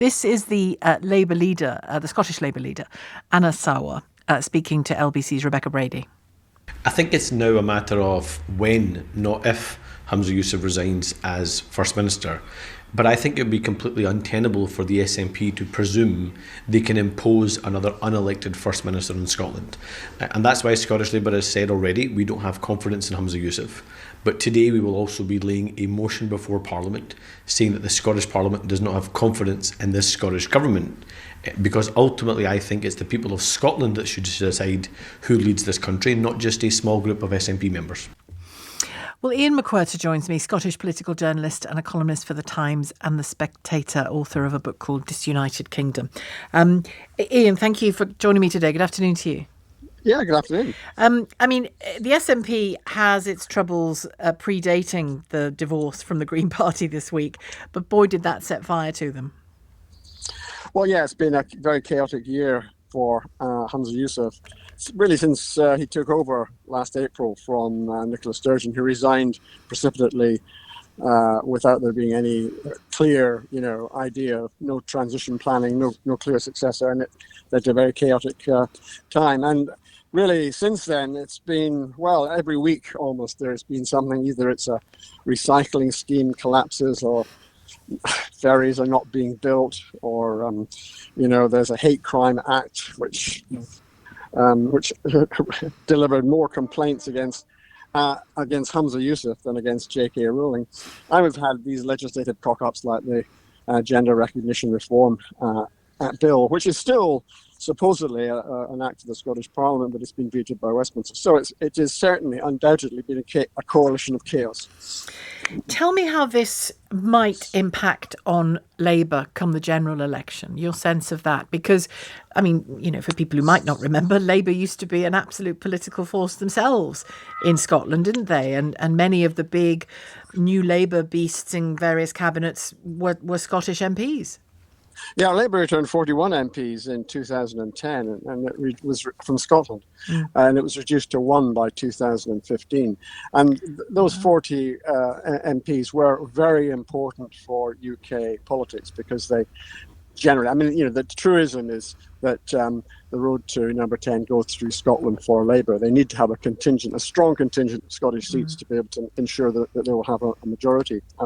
This is the Labour leader, the Scottish Labour leader, Anna Sawar, speaking to LBC's Rebecca Brady. I think it's now a matter of when, not if, Humza Yousaf resigns as First Minister. But I think it would be completely untenable for the SNP to presume they can impose another unelected First Minister in Scotland. And that's why Scottish Labour has said already we don't have confidence in Humza Yousaf. But today we will also be laying a motion before Parliament saying that the Scottish Parliament does not have confidence in this Scottish Government. Because ultimately I think it's the people of Scotland that should decide who leads this country, not just a small group of SNP members. Well, Iain Macwhirter joins me, Scottish political journalist and a columnist for The Times and The Spectator, author of a book called Disunited Kingdom. Iain, thank you for joining me today. Good afternoon to you. Yeah, good afternoon. I mean, the SNP has its troubles predating the divorce from the Green Party this week, but boy, did that set fire to them. Well, yeah, it's been a very chaotic year for Humza Yousaf, really since he took over last April from Nicola Sturgeon, who resigned precipitately without there being any clear, idea, no transition planning, no clear successor, and it led to a very chaotic time. And really, since then, it's been, every week almost there's been something. Either it's a recycling scheme collapses, or ferries are not being built, or there's a hate crime act which delivered more complaints against Humza Yousaf than against J.K. Rowling. And we've had these legislative cock-ups like the gender recognition reform bill, which is still supposedly an act of the Scottish Parliament, but it's been vetoed by Westminster. So it is certainly, undoubtedly, been a coalition of chaos. Tell me how this might impact on Labour come the general election, your sense of that. Because, I mean, for people who might not remember, Labour used to be an absolute political force themselves in Scotland, didn't they? And many of the big new Labour beasts in various cabinets were Scottish MPs. Yeah, Labour returned 41 MPs in 2010, and it was from Scotland, and it was reduced to 1 by 2015. And those 40 MPs were very important for UK politics because they generally, the truism is that the road to number 10 goes through Scotland for Labour. They need to have a strong contingent of Scottish seats to be able to ensure that they will have a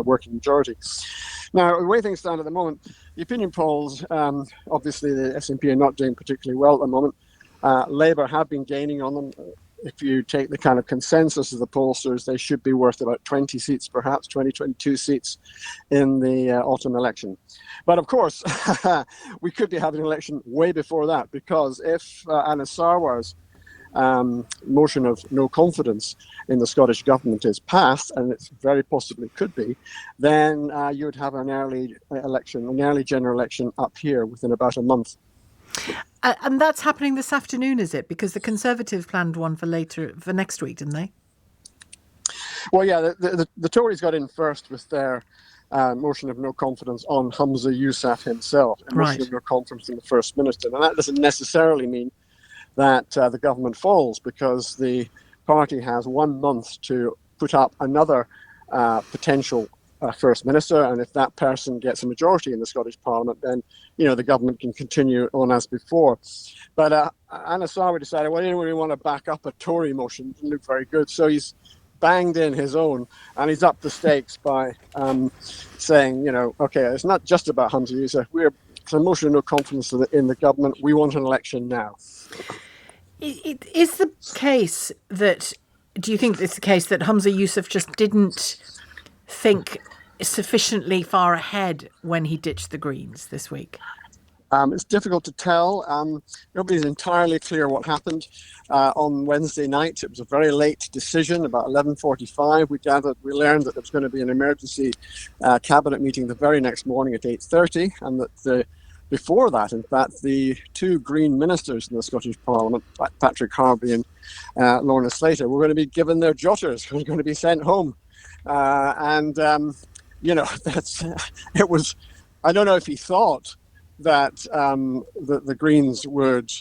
working majority. Now, the way things stand at the moment, the opinion polls, obviously the SNP are not doing particularly well at the moment. Labour have been gaining on them. If you take the kind of consensus of the pollsters, they should be worth about 20 seats, perhaps 22 seats in the autumn election. But of course, we could be having an election way before that, because if Anna Sawar's motion of no confidence in the Scottish government is passed, and it very possibly could be, then you would have an early general election up here within about a month. And that's happening this afternoon, is it? Because the Conservatives planned one for next week, didn't they? Well, yeah, the Tories got in first with their motion of no confidence on Humza Yousaf himself, a motion of no confidence in the First Minister. And that doesn't necessarily mean that the government falls, because the party has 1 month to put up another potential First Minister, and if that person gets a majority in the Scottish Parliament, then the government can continue on as before. But Anna Sawar decided, he didn't really want to back up a Tory motion. It didn't look very good, so he's banged in his own, and he's upped the stakes by saying, okay, it's not just about Humza Yousaf. It's a motion of no confidence in the government. We want an election now. Do you think it's the case that Humza Yousaf just didn't think sufficiently far ahead when he ditched the Greens this week? It's difficult to tell. Nobody's entirely clear what happened on Wednesday night. It was a very late decision, about 11:45. We learned that there was going to be an emergency cabinet meeting the very next morning at 8:30, and that before that, in fact, the two Green ministers in the Scottish Parliament, Patrick Harvey and Lorna Slater, were going to be given their jotters, were going to be sent home. It was, I don't know if he thought that the Greens would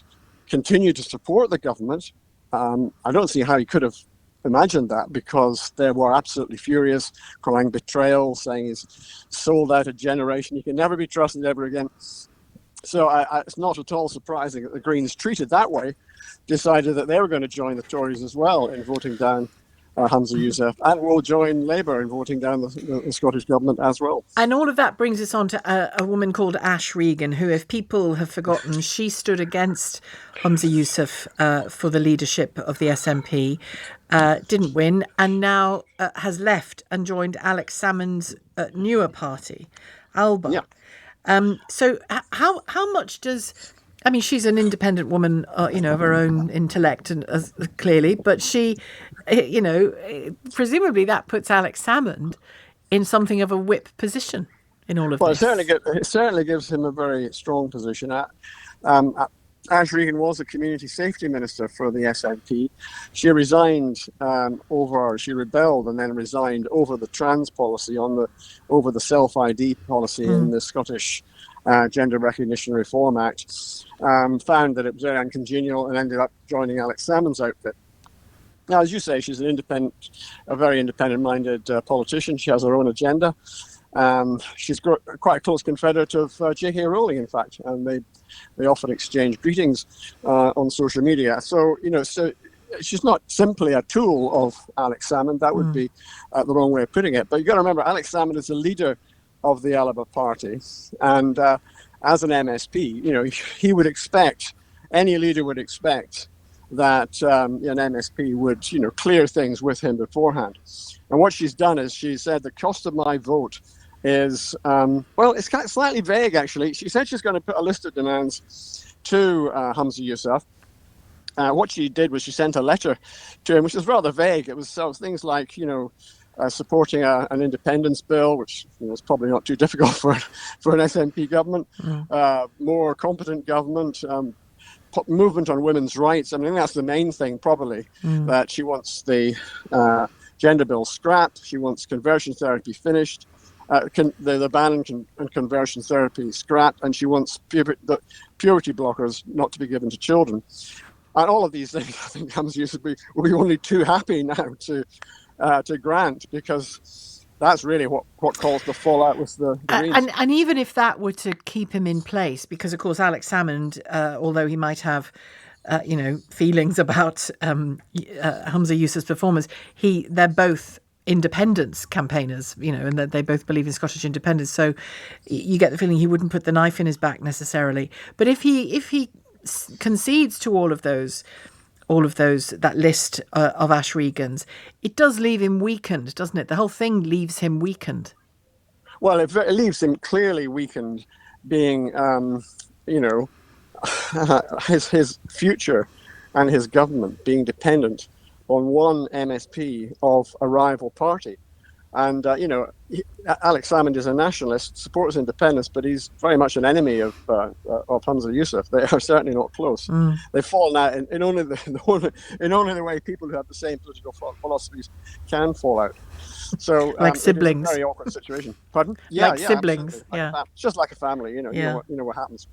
continue to support the government. I don't see how he could have imagined that, because they were absolutely furious, crying betrayal, saying he's sold out a generation, he can never be trusted ever again. So it's not at all surprising that the Greens, treated that way, decided that they were going to join the Tories as well in voting down Humza Yousaf, and will join Labour in voting down the Scottish Government as well. And all of that brings us on to a woman called Ash Regan, who, if people have forgotten, she stood against Humza Yousaf for the leadership of the SNP, didn't win, and now has left and joined Alex Salmond's newer party, Alba. Yeah. So how much does... I mean, she's an independent woman, of her own intellect, and clearly, but she, presumably that puts Alex Salmond in something of a whip position in all of this. Well, it certainly gives him a very strong position. Ash Regan was a community safety minister for the SNP. She resigned she rebelled and then resigned over the trans policy, over the self-ID policy in the Scottish Gender Recognition Reform Act. Found that it was very uncongenial and ended up joining Alex Salmond's outfit. Now, as you say, she's a very independent-minded politician. She has her own agenda. She's quite a close confederate of J.K. Rowling, in fact, and they often exchange greetings on social media. So, so she's not simply a tool of Alex Salmond. That would be the wrong way of putting it. But you've got to remember, Alex Salmond is the leader of the Alba party, and as an MSP, he would expect, any leader would expect, that an MSP would, clear things with him beforehand. And what she's done is she said the cost of my vote is, it's kind of slightly vague, actually. She said she's going to put a list of demands to Humza Yousaf. What she did was she sent a letter to him, which is rather vague. It was things like, supporting an independence bill, which is probably not too difficult for an SNP government, more competent government, movement on women's rights. I mean, that's the main thing, probably, that she wants the gender bill scrapped. She wants conversion therapy finished, the ban on conversion therapy scrapped, and she wants the purity blockers not to be given to children. And all of these things, I think, Humza Yousaf will be only too happy now to grant, because that's really what caused the fallout with the Greens. And even if that were to keep him in place, because of course Alex Salmond, although he might have feelings about Humza Yousaf's performance, they're both independence campaigners, and that they both believe in Scottish independence. So you get the feeling he wouldn't put the knife in his back necessarily. But if he concedes to all of those, that list of Ash Regans, it does leave him weakened, doesn't it? The whole thing leaves him weakened. Well, it leaves him clearly weakened, being, his future and his government being dependent on one MSP of a rival party. And, Alex Salmond is a nationalist, supports independence, but he's very much an enemy of Humza Yousaf. They are certainly not close. They fall out in only the way people who have the same political philosophies can fall out. So, like siblings. It is a very awkward situation. Pardon? Like siblings. Absolutely. It's just like a family. You know what happens.